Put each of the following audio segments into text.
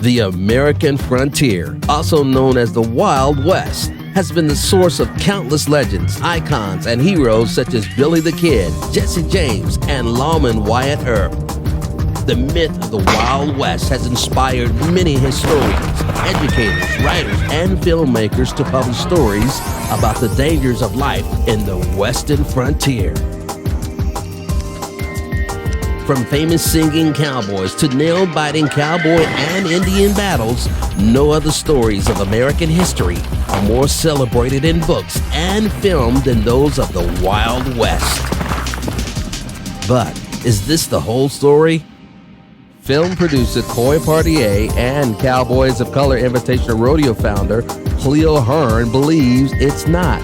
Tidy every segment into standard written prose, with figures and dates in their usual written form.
The American frontier, also known as the Wild West, has been the source of countless legends, icons, and heroes such as Billy the Kid, Jesse James, and Lawman Wyatt Earp. The myth of the Wild West has inspired many historians, educators, writers, and filmmakers to publish stories about the dangers of life in the Western frontier. From famous singing cowboys to nail-biting cowboy and Indian battles, no other stories of American history are more celebrated in books and film than those of the Wild West. But is this the whole story? Film producer Poitier and Cowboys of Color Invitational Rodeo founder Cleo Hearn believes it's not.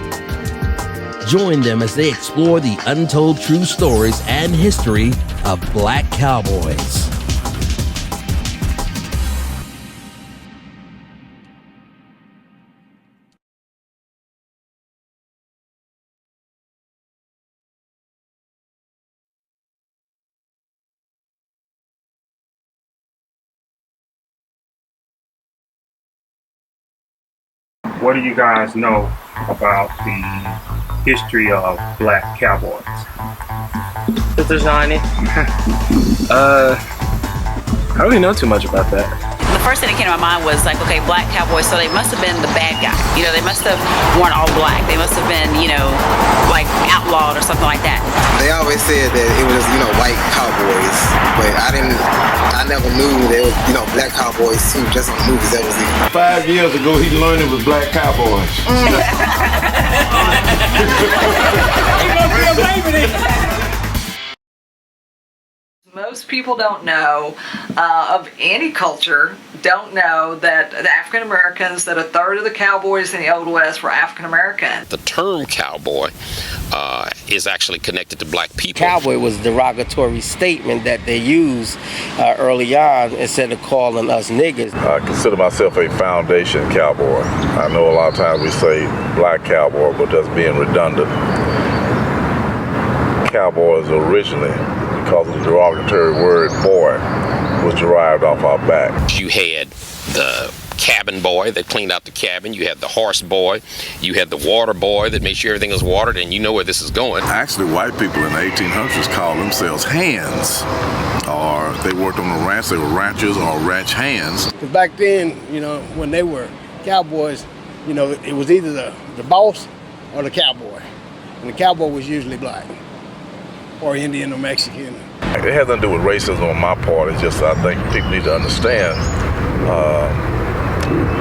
Join them as they explore the untold true stories and history of black cowboys. What do you guys know about the history of black cowboys? If there's not any. I don't really know too much about that. The first thing that came to my mind was like, okay, black cowboys, so they must have been the bad guy. You know, they must have worn all black. They must have been, you know, like outlawed or something like that. They always said that it was, you know, white cowboys, but I never knew there was, you know, black cowboys too, just on movies. That was it. 5 years ago, he learned it was black cowboys. Most people don't know of any culture, don't know that the African Americans, that a third of the cowboys in the Old West were African American. The term cowboy is actually connected to black people. Cowboy was a derogatory statement that they used early on instead of calling us niggers. I consider myself a foundation cowboy. I know a lot of times we say black cowboy, but that's being redundant. Cowboys originally, because of the derogatory word boy, was derived off our back. You had the cabin boy that cleaned out the cabin. You had the horse boy. You had the water boy that made sure everything was watered, and you know where this is going. Actually, white people in the 1800s called themselves hands, or they worked on the ranch. They were ranchers or ranch hands. Back then, you know, when they were cowboys, you know, it was either the boss or the cowboy, and the cowboy was usually black, or Indian or Mexican. It has nothing to do with racism on my part. It's just I think people need to understand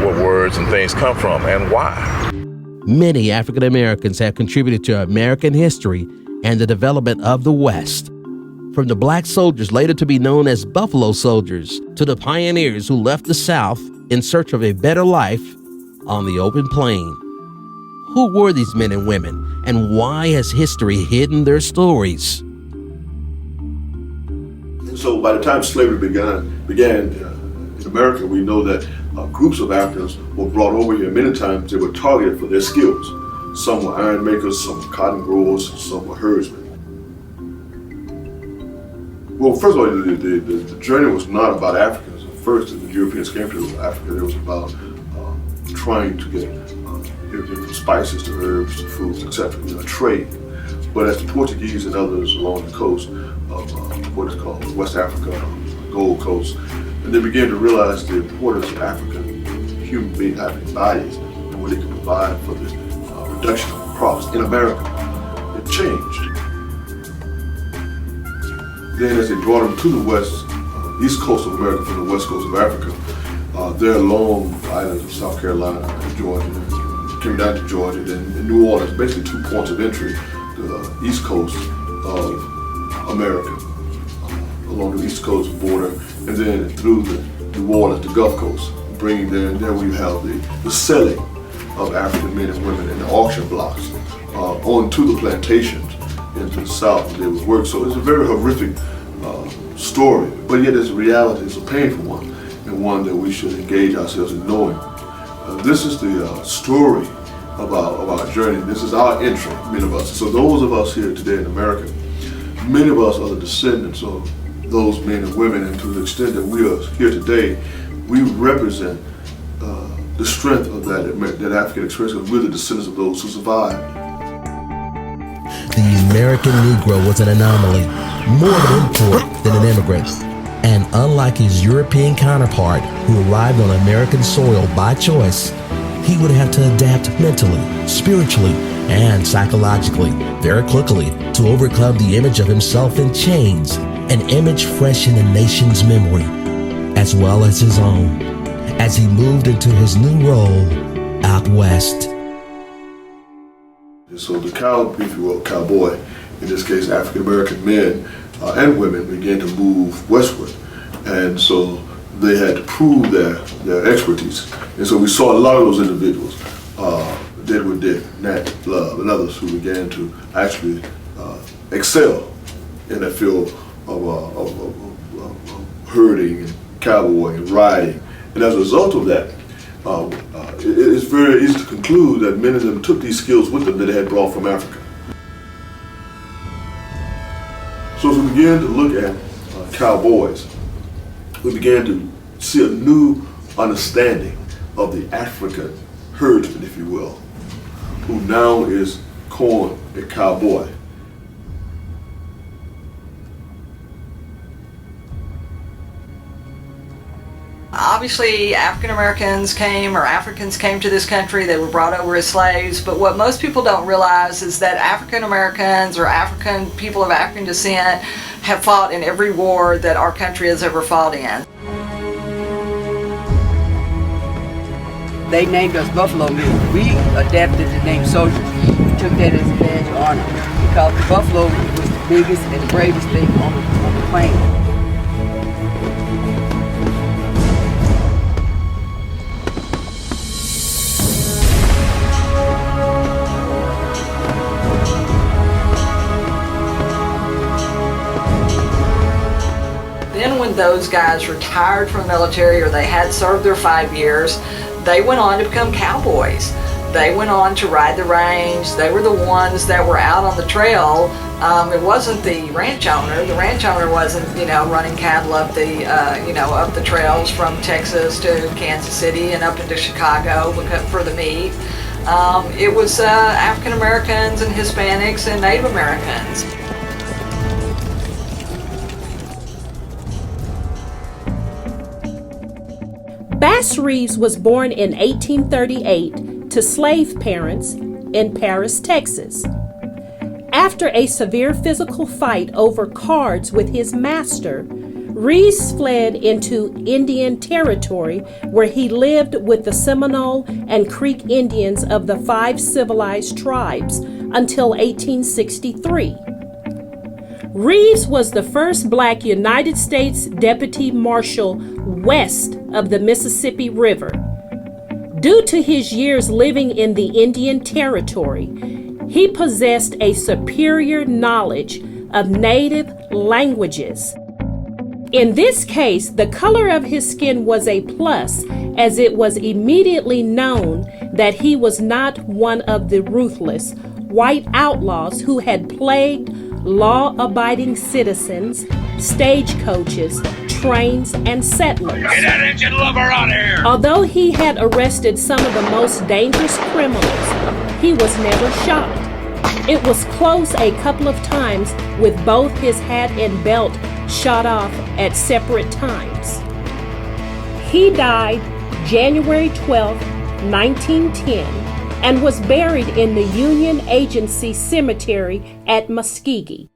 what words and things come from and why. Many African Americans have contributed to American history and the development of the West. From the black soldiers later to be known as Buffalo Soldiers, to the pioneers who left the South in search of a better life on the open plain. Who were these men and women, and why has history hidden their stories? So by the time slavery began in America, we know that groups of Africans were brought over here. Many times they were targeted for their skills. Some were iron makers, some were cotton growers, some were herdsmen. Well, first of all, the journey was not about Africans. First, the Europeans came to Africa. It was about trying to get everything from spices to herbs to foods, etc., trade. But as the Portuguese and others along the coast of what is called West Africa, Gold Coast, and they began to realize the importance of African human beings having bodies and what they could provide for the reduction of crops in America, it changed. Then as they brought them to the west, east coast of America from the west coast of Africa, their long islands of South Carolina and Georgia, came down to Georgia, then New Orleans, basically 2 points of entry to the east coast of America, along the east coast border, and then through the New Orleans, the Gulf Coast, bringing there we have the selling of African men and women in the auction blocks onto the plantations into the South where they would work. So it's a very horrific story, but yet it's a reality, it's a painful one, and one that we should engage ourselves in knowing. This is the story of our journey. This is our entry, many of us. So those of us here today in America, many of us are the descendants of those men and women, and to the extent that we are here today, we represent the strength of that African experience, of really descendants of those who survived. The American Negro was an anomaly, more of an import than an immigrant. And unlike his European counterpart who arrived on American soil by choice, he would have to adapt mentally, spiritually, and psychologically very quickly to overcome the image of himself in chains, an image fresh in the nation's memory, as well as his own, as he moved into his new role out west. So the if you will, cowboy, in this case African-American men and women, began to move westward. And so they had to prove their expertise. And so we saw a lot of those individuals, Deadwood Dick, Nat Love, and others who began to actually excel in that field of herding and cowboy and riding. And as a result of that, it's very easy to conclude that many of them took these skills with them that they had brought from Africa. So as we began to look at cowboys, we began to see a new understanding of the African herdsman, if you will, who now is called a cowboy. Obviously, African Americans came, or Africans came to this country. They were brought over as slaves. But what most people don't realize is that African Americans or African people of African descent have fought in every war that our country has ever fought in. They named us Buffalo Men. We adapted the name Soldiers. We took that as a badge of honor because the buffalo was the biggest and the bravest thing on the planet. Then when those guys retired from the military or they had served their 5 years, they went on to become cowboys. They went on to ride the range. They were the ones that were out on the trail. It wasn't the ranch owner. The ranch owner wasn't, running cattle up the, up the trails from Texas to Kansas City and up into Chicago for the meat. It was African Americans and Hispanics and Native Americans. Bass Reeves was born in 1838 to slave parents in Paris, Texas. After a severe physical fight over cards with his master, Reeves fled into Indian Territory where he lived with the Seminole and Creek Indians of the 5 civilized tribes until 1863. Reeves was the first black United States Deputy Marshal west of the Mississippi River. Due to his years living in the Indian Territory, he possessed a superior knowledge of native languages. In this case, the color of his skin was a plus, as it was immediately known that he was not one of the ruthless white outlaws who had plagued law-abiding citizens, stagecoaches, trains, and settlers. Get that engine lover out of here! Although he had arrested some of the most dangerous criminals, he was never shot. It was close a couple of times, with both his hat and belt shot off at separate times. He died January 12, 1910, and was buried in the Union Agency Cemetery at Muskogee.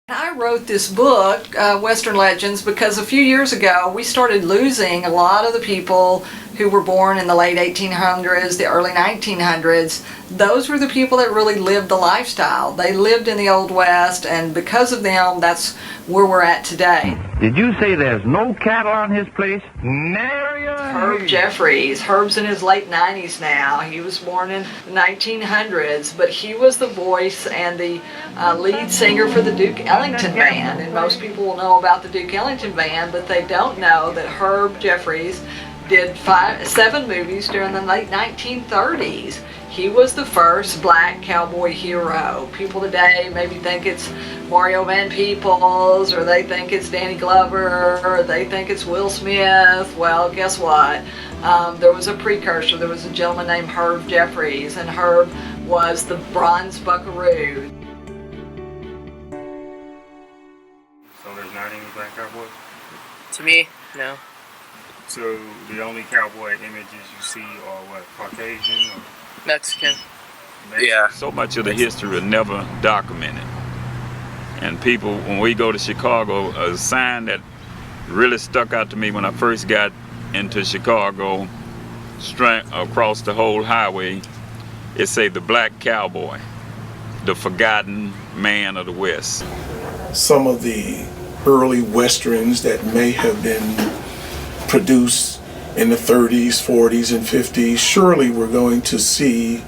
I wrote this book, Western Legends, because a few years ago we started losing a lot of the people who were born in the late 1800s, the early 1900s. Those were the people that really lived the lifestyle. They lived in the Old West, and because of them, that's where we're at today. Did you say there's no cattle on his place? Herb Jeffries. Herb's in his late 90s now. He was born in the 1900s, but he was the voice and the lead singer for the Duke Ellington Band. And most people will know about the Duke Ellington Band, but they don't know that Herb Jeffries did 7 movies during the late 1930s. He was the first black cowboy hero. People today maybe think it's Mario Van Peebles, or they think it's Danny Glover, or they think it's Will Smith. Well, guess what? There was a precursor. There was a gentleman named Herb Jeffries, and Herb was the bronze buckaroo. So there's not any black cowboys? To me, no. So the only cowboy images you see are what, Caucasian or Mexican? Yeah. So much of the history was never documented. And people, when we go to Chicago, a sign that really stuck out to me when I first got into Chicago, straight across the whole highway, it say the black cowboy, the forgotten man of the West. Some of the early westerns that may have been produced in the 30s, 40s, and 50s, surely we're going to see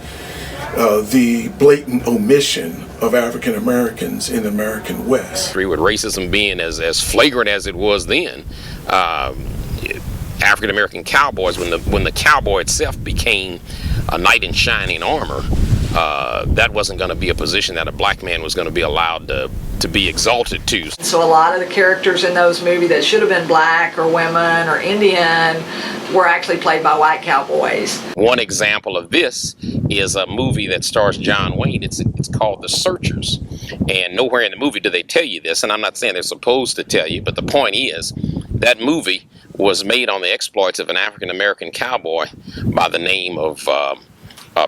the blatant omission of African Americans in the American West. With racism being as flagrant as it was then, African American cowboys, when the cowboy itself became a knight in shining armor, that wasn't going to be a position that a black man was going to be allowed to be exalted to. So a lot of the characters in those movies that should have been black or women or Indian were actually played by white cowboys. One example of this is a movie that stars John Wayne. It's called The Searchers. And nowhere in the movie do they tell you this, and I'm not saying they're supposed to tell you, but the point is that movie was made on the exploits of an African American cowboy by the name of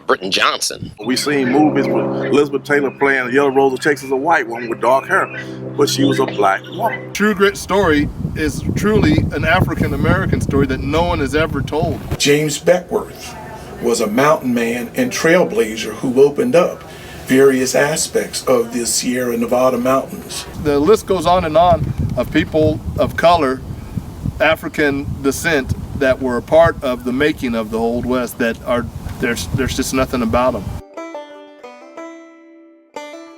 Britton Johnson. We seen movies with Elizabeth Taylor playing the Yellow Rose of Texas, a white woman with dark hair, but she was a black woman. True Grit story is truly an African American story that no one has ever told. James Beckworth was a mountain man and trailblazer who opened up various aspects of the Sierra Nevada mountains. The list goes on of people of color, African descent, that were a part of the making of the Old West that are there's just nothing about them.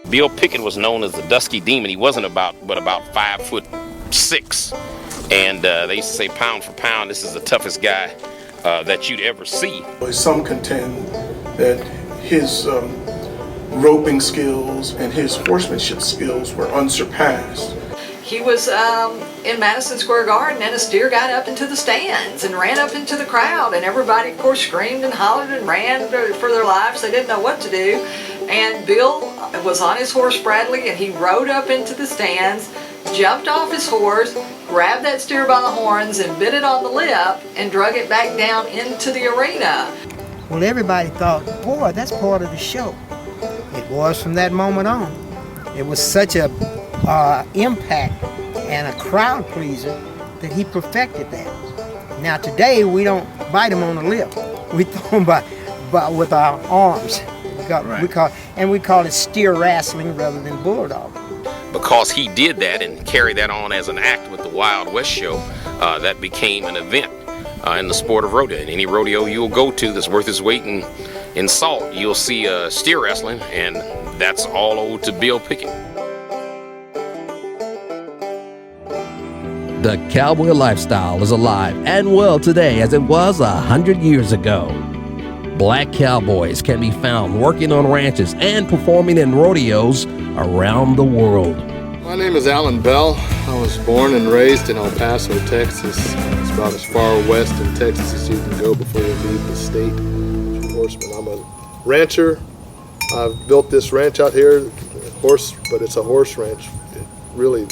Bill Picket was known as the Dusky Demon. He wasn't about 5'6", and they used to say pound for pound, this is the toughest guy that you'd ever see. Some contend that his roping skills and his horsemanship skills were unsurpassed. He was in Madison Square Garden, and a steer got up into the stands and ran up into the crowd, and everybody, of course, screamed and hollered and ran for their lives. They didn't know what to do, and Bill was on his horse Bradley, and he rode up into the stands, jumped off his horse, grabbed that steer by the horns and bit it on the lip and drug it back down into the arena. Well, everybody thought, boy, that's part of the show. It was from that moment on. It was such a impact and a crowd pleaser that he perfected that. Now today we don't bite him on the lip. We throw him with our arms. We call it steer wrestling rather than bulldog. Because he did that and carried that on as an act with the Wild West show, that became an event in the sport of rodeo. In any rodeo you'll go to that's worth its weight in salt, you'll see steer wrestling, and that's all owed to Bill Picket. The cowboy lifestyle is alive and well today as it was 100 years ago. Black cowboys can be found working on ranches and performing in rodeos around the world. My name is Alan Bell. I was born and raised in El Paso, Texas. It's about as far west in Texas as you can go before you leave the state. Horseman. I'm a rancher. I've built this ranch out here, but it's a horse ranch.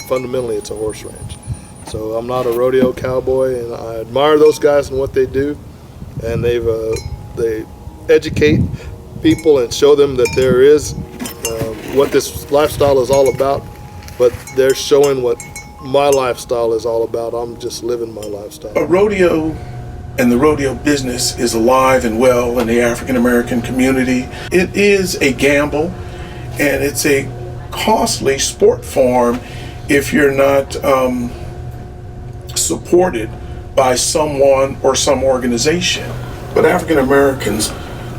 Fundamentally, it's a horse ranch. So I'm not a rodeo cowboy, and I admire those guys and what they do, and they educate people and show them that there is what this lifestyle is all about, but they're showing what my lifestyle is all about. I'm just living my lifestyle. A rodeo and the rodeo business is alive and well in the African American community. It is a gamble, and it's a costly sport form if you're not supported by someone or some organization. But African Americans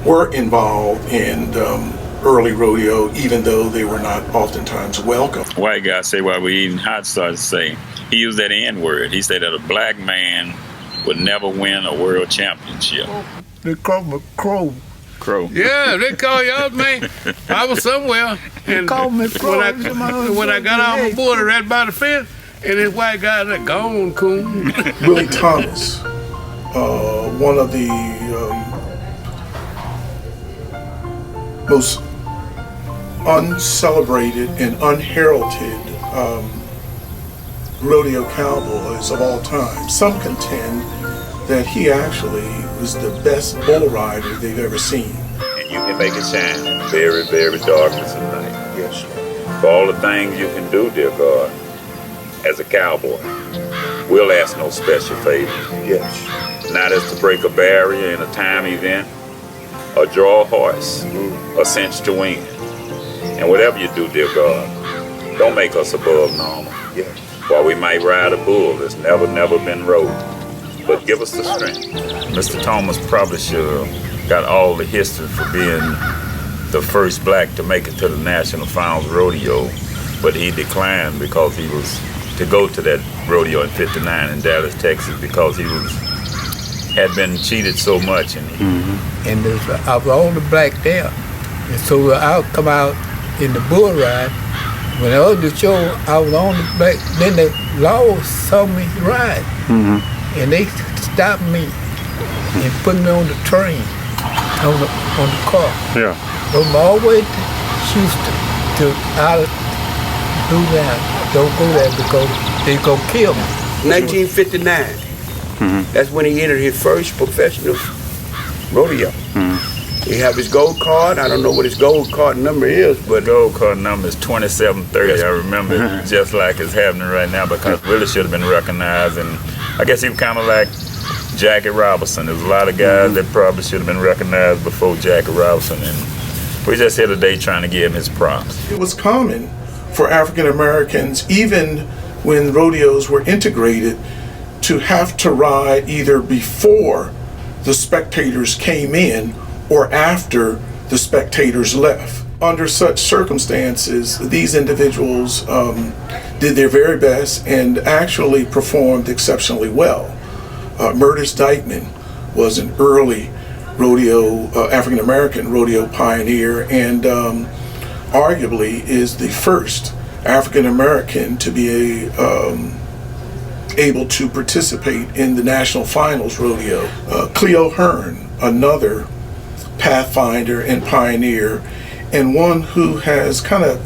were involved in early rodeo, even though they were not oftentimes welcome. White guy say while we eating hot sauce, say he used that N-word. He said that a black man would never win a world championship. They call him a crow. Crow. Yeah, they call y'all, man. I was somewhere, and when I got off the border right by the fence, and this white guy that gone coon. Willie Thomas, one of the most uncelebrated and unheralded rodeo cowboys of all time. Some contend that he actually was the best bull rider they've ever seen. And you can make it shine in the very, very darkness of night. Yes. For all the things you can do, dear God, as a cowboy, we'll ask no special favor. Yes. Not as to break a barrier in a time event, or draw a horse, or cinch to win. And whatever you do, dear God, don't make us above normal. Yes. While we might ride a bull that's never been rode, but give us the strength. Mr. Thomas probably should have got all the history for being the first black to make it to the National Finals Rodeo, but he declined because he was to go to that rodeo in '59 in Dallas, Texas, because he had been cheated so much. And And I was the only black there. And so I'll come out in the bull ride. When I was the show, I was the only black. Then the law saw me ride. And they stopped me and put me on the train, on the car. Yeah. From all the way to Houston to out of do that. Don't go there because they gonna kill me. 1959. That's when he entered his first professional rodeo. He have his gold card. I don't know what his gold card number is, but gold card number is 2730. I remember it just like it's happening right now, because really should have been recognized. And I guess he was kind of like Jackie Robinson. There's a lot of guys that probably should have been recognized before Jackie Robinson, and we're just here today trying to give him his props. It was common for African Americans, even when rodeos were integrated, to have to ride either before the spectators came in or after the spectators left. Under such circumstances, these individuals did their very best and actually performed exceptionally well. Murtis Dykeman was an early rodeo, African American rodeo pioneer, and arguably is the first African American to be able to participate in the National Finals Rodeo. Cleo Hearn, another pathfinder and pioneer, and one who has kind of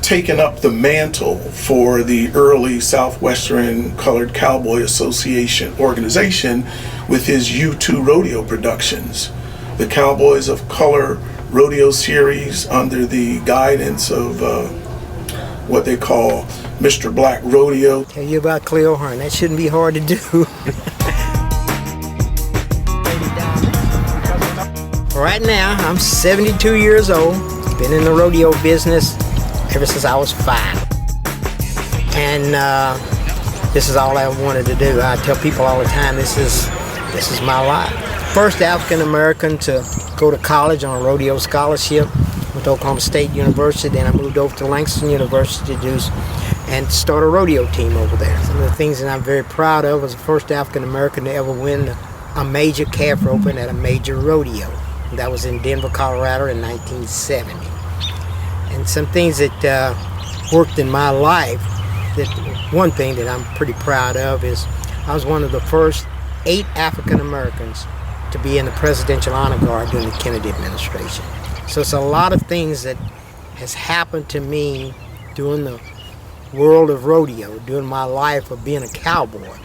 taken up the mantle for the early Southwestern Colored Cowboy Association organization with his U2 rodeo productions. The Cowboys of Color rodeo series under the guidance of what they call Mr. Black Rodeo. Tell you about Cleo Hearn. That shouldn't be hard to do. Right now, I'm 72 years old. Been in the rodeo business ever since I was 5. And this is all I wanted to do. I tell people all the time, this is my life. First African American to go to college on a rodeo scholarship. Went to Oklahoma State University, then I moved over to Langston University to do and start a rodeo team over there. Some of the things that I'm very proud of was the first African American to ever win a major calf roping at a major rodeo. That was in Denver, Colorado in 1970. And some things that worked in my life, that one thing that I'm pretty proud of is I was one of the first 8 African Americans to be in the Presidential Honor Guard during the Kennedy administration. So it's a lot of things that has happened to me during the world of rodeo, during my life of being a cowboy,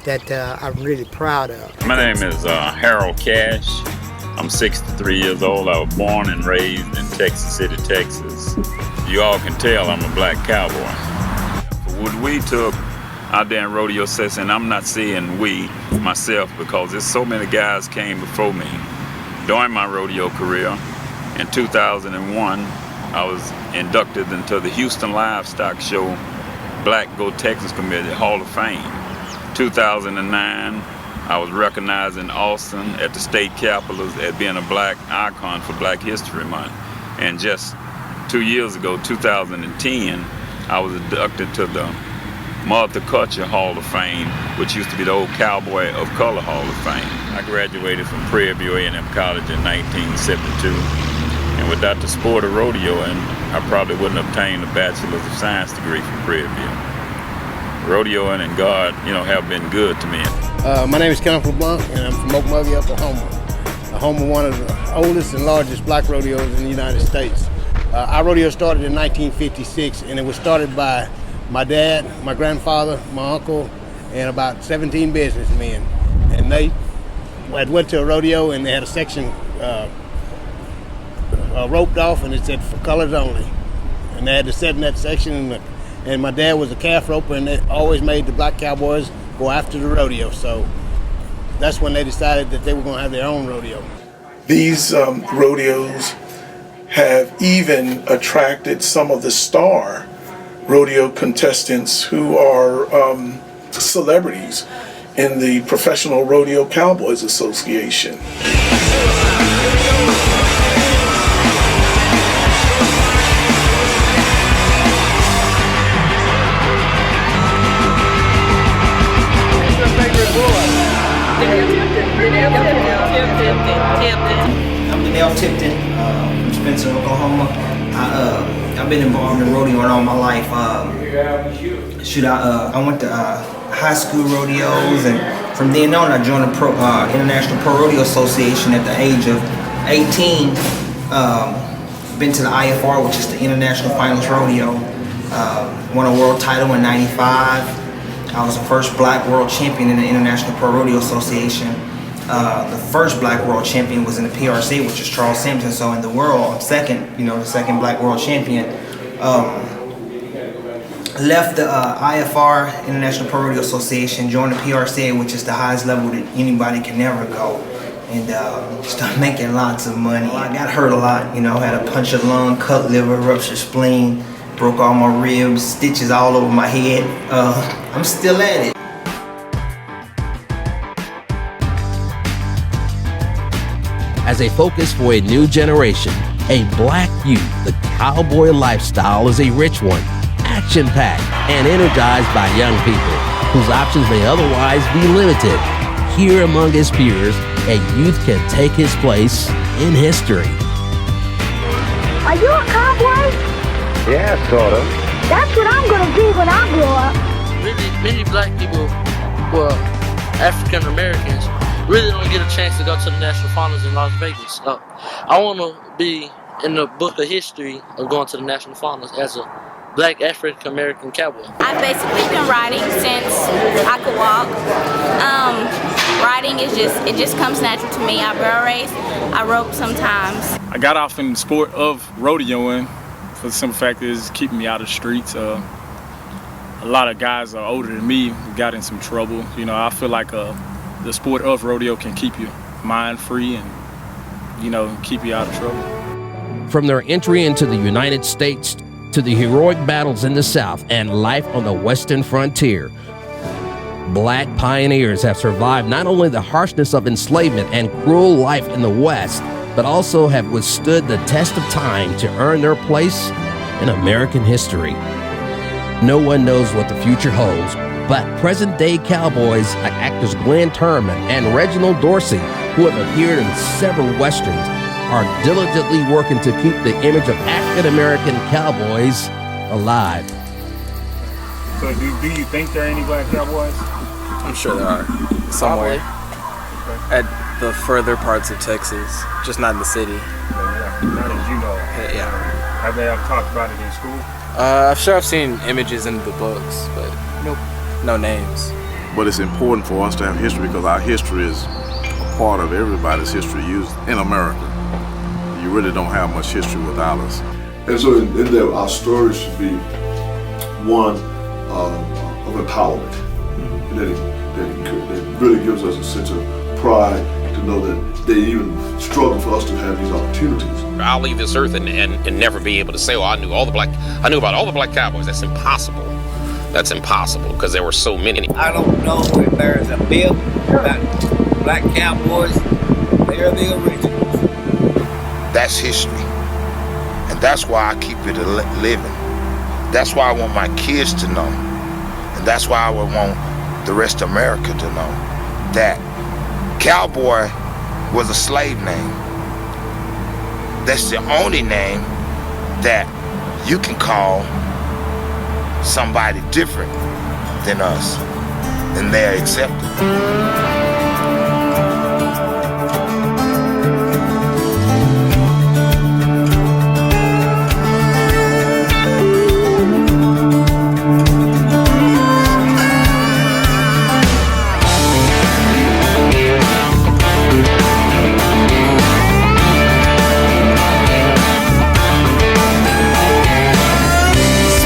that I'm really proud of. My name is Harold Cash. I'm 63 years old. I was born and raised in Texas City, Texas. You all can tell I'm a black cowboy. What we took out there in rodeo session, and I'm not saying we, myself, because there's so many guys came before me during my rodeo career. In 2001, I was inducted into the Houston Livestock Show Black Go Texas Committee Hall of Fame. 2009, I was recognized in Austin at the state capitol as being a black icon for Black History Month. And just 2 years ago, 2010, I was inducted to the Multicultural Hall of Fame, which used to be the old Cowboy of Color Hall of Fame. I graduated from Prairie View A&M College in 1972, and without the sport of rodeoing, I probably wouldn't have obtained a Bachelor's of Science degree from Prairie View. Rodeoing and God, have been good to me. My name is Kenneth LeBlanc, and I'm from Okmulgee, Oklahoma. Home of one of the oldest and largest black rodeos in the United States. Our rodeo started in 1956, and it was started by my dad, my grandfather, my uncle, and about 17 businessmen. And they went to a rodeo, and they had a section roped off, and it said for colors only. And they had to sit in that section, and my dad was a calf roper, and they always made the black cowboys go after the rodeo. So that's when they decided that they were going to have their own rodeo. These rodeos have even attracted some of the star rodeo contestants who are celebrities in the Professional Rodeo Cowboys Association. I'm Danielle Tipton from Spencer, Oklahoma. I've been involved in rodeoing all my life. I went to high school rodeos, and from then on I joined the International Pro Rodeo Association at the age of 18. Been to the IFR, which is the International Finals Rodeo. Won a world title in '95. I was the first black world champion in the International Pro Rodeo Association. The first black world champion was in the PRC, which is Charles Sampson. So in the world, I'm second, the second black world champion. Left the IFR, International Pro Rodeo Association, joined the PRC, which is the highest level that anybody can ever go. And started making lots of money. I got hurt a lot, had a punctured lung, cut liver, ruptured spleen, broke all my ribs, stitches all over my head. I'm still at it. As a focus for a new generation, a black youth, the cowboy lifestyle is a rich one, action-packed and energized by young people whose options may otherwise be limited. Here among his peers, a youth can take his place in history. Are you a cowboy? Yeah, sort of. That's what I'm gonna be when I grow up. Many black people, well, African Americans, really don't get a chance to go to the national finals in Las Vegas. I want to be in the book of history of going to the national finals as a black African American cowboy. I've basically been riding since I could walk. Riding it just comes natural to me. I barrel race, I rope sometimes. I got off in the sport of rodeoing for the simple fact that it's keeping me out of the streets. A lot of guys are older than me who got in some trouble. I feel like the sport of rodeo can keep your mind free and, keep you out of trouble. From their entry into the United States to the heroic battles in the South and life on the Western frontier, black pioneers have survived not only the harshness of enslavement and cruel life in the West, but also have withstood the test of time to earn their place in American history. No one knows what the future holds, but present-day cowboys like actors Glenn Turman and Reginald Dorsey, who have appeared in several westerns, are diligently working to keep the image of African-American cowboys alive. So do you think there are any black cowboys? I'm sure there are, somewhere. At the further parts of Texas, just not in the city. Not as you know. Yeah. Have they ever talked about it in school? I'm sure I've seen images in the books, but no names. But it's important for us to have history because our history is a part of everybody's history used in America. You really don't have much history without us. And so in there, our story should be one of empowerment. That really gives us a sense of pride to know that they even struggle for us to have these opportunities. I'll leave this earth and never be able to say, I knew about all the black cowboys. That's impossible. That's impossible because there were so many. I don't know if there's a myth about black cowboys. They're the originals. That's history. And that's why I keep it living. That's why I want my kids to know. And That's why I would want the rest of America to know that Cowboy was a slave name. That's the only name that you can call somebody different than us, and they're accepted.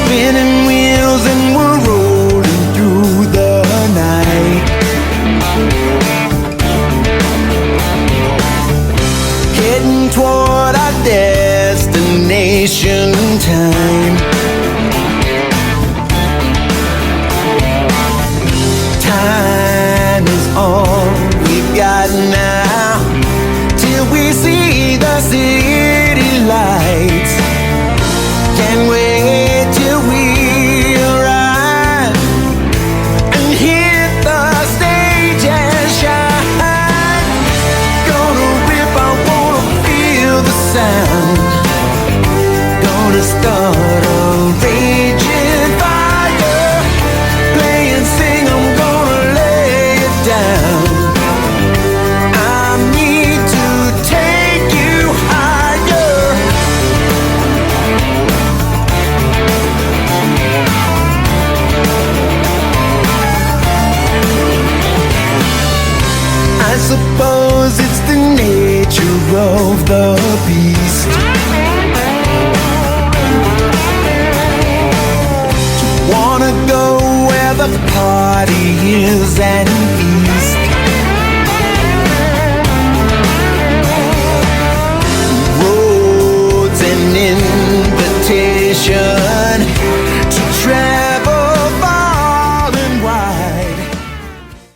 Spinning wheels and we're rolling through the night. Heading toward our destination in time. Time is all we've got now, till we see the city lights. Can't wait till we arrive and hit the stage and shine. Gonna rip, I wanna feel the sound. Gonna start a raging fire. Play and sing, I'm gonna lay it down. I need to take you higher. I suppose it's the nature of the beast to wanna go where the party is and